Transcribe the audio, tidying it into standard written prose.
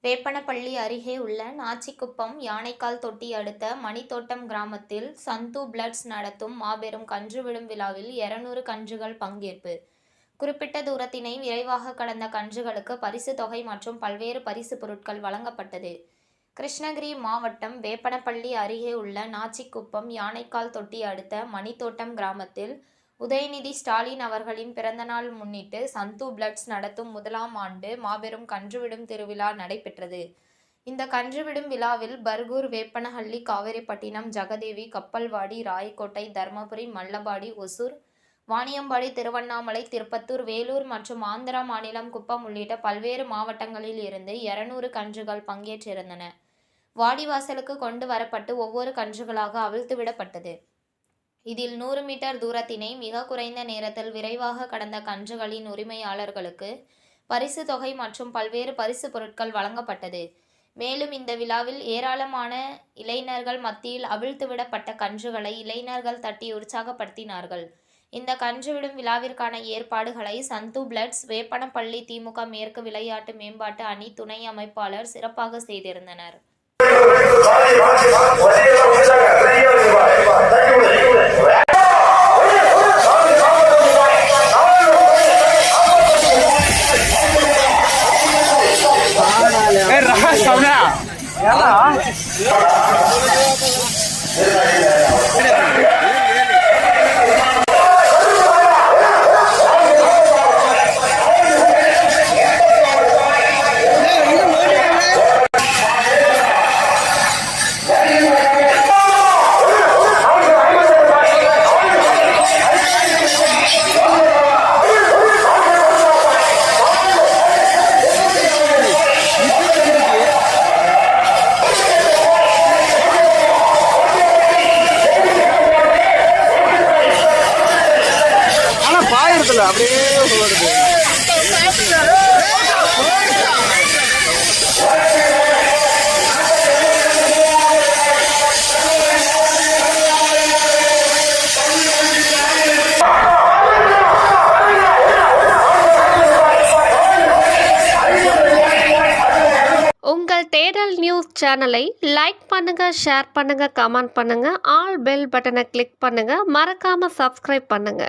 வேப்பனப்பள்ளி அருகே உள்ள நாச்சிக்குப்பம் யானைக்கால் தொட்டி அடுத்த மணித்தோட்டம் கிராமத்தில் சந்து பிளட்ஸ் நடத்தும் மாபெரும் கன்று விடும் விழாவில் 200 கன்றுகள் பங்கேற்பு. குறிப்பிட்ட தூரத்தினை விரைவாக கடந்த கன்றுகளுக்கு பரிசு தொகை மற்றும் பல்வேறு பரிசு பொருட்கள் வழங்கப்பட்டது. கிருஷ்ணகிரி மாவட்டம் வேப்பனப்பள்ளி அருகே உள்ள நாச்சிக்குப்பம் யானைக்கால் தொட்டி அடுத்த மணித்தோட்டம் கிராமத்தில் உதயநிதி ஸ்டாலின் அவர்களின் பிறந்தநாள் முன்னிட்டு சந்து பிளட்ஸ் நடத்தும் முதலாம் ஆண்டு மாபெரும் கன்றுவிடும் திருவிழா நடைபெற்றது. இந்த கன்றுவிடும் விழாவில் பர்கூர், வேப்பனஹள்ளி, காவேரிப்பட்டினம், ஜெகதேவி, கப்பல்வாடி, ராயக்கோட்டை, தர்மபுரி, மல்லபாடி, ஒசூர், வாணியம்பாடி, திருவண்ணாமலை, திருப்பத்தூர், வேலூர் மற்றும் ஆந்திரா மாநிலம் குப்பம் உள்ளிட்ட பல்வேறு மாவட்டங்களில் இருந்து 200 கன்றுகள் பங்கேற்றிருந்தன. வாடிவாசலுக்கு கொண்டு வரப்பட்டு ஒவ்வொரு கன்றுகளாக அவிழ்த்துவிடப்பட்டது. இதில் 100 மீட்டர் தூரத்தினை மிக குறைந்த நேரத்தில் விரைவாக கடந்த கன்றுகளின் உரிமையாளர்களுக்கு பரிசு தொகை மற்றும் பல்வேறு பரிசு பொருட்கள் வழங்கப்பட்டது. மேலும் இந்த விழாவில் ஏராளமான இளைஞர்கள் மத்தியில் அவிழ்த்துவிடப்பட்ட கன்றுகளை இளைஞர்கள் தட்டி உற்சாகப்படுத்தினார்கள். இந்த கன்றுவிடும் விழாவிற்கான ஏற்பாடுகளை சந்து பிளட்ஸ் வேப்பனப்பள்ளி திமுக மேற்கு விளையாட்டு மேம்பாட்டு அணி துணை அமைப்பாளர் சிறப்பாக செய்திருந்தனர். அப்படியே வருது. உங்கள் தேடல் நியூஸ் சேனலை லைக் பண்ணுங்க, ஷேர் பண்ணுங்க, கமெண்ட் பண்ணுங்க, ஆல் பெல் பட்டனை கிளிக் பண்ணுங்க, மறக்காம சப்ஸ்கிரைப் பண்ணுங்க.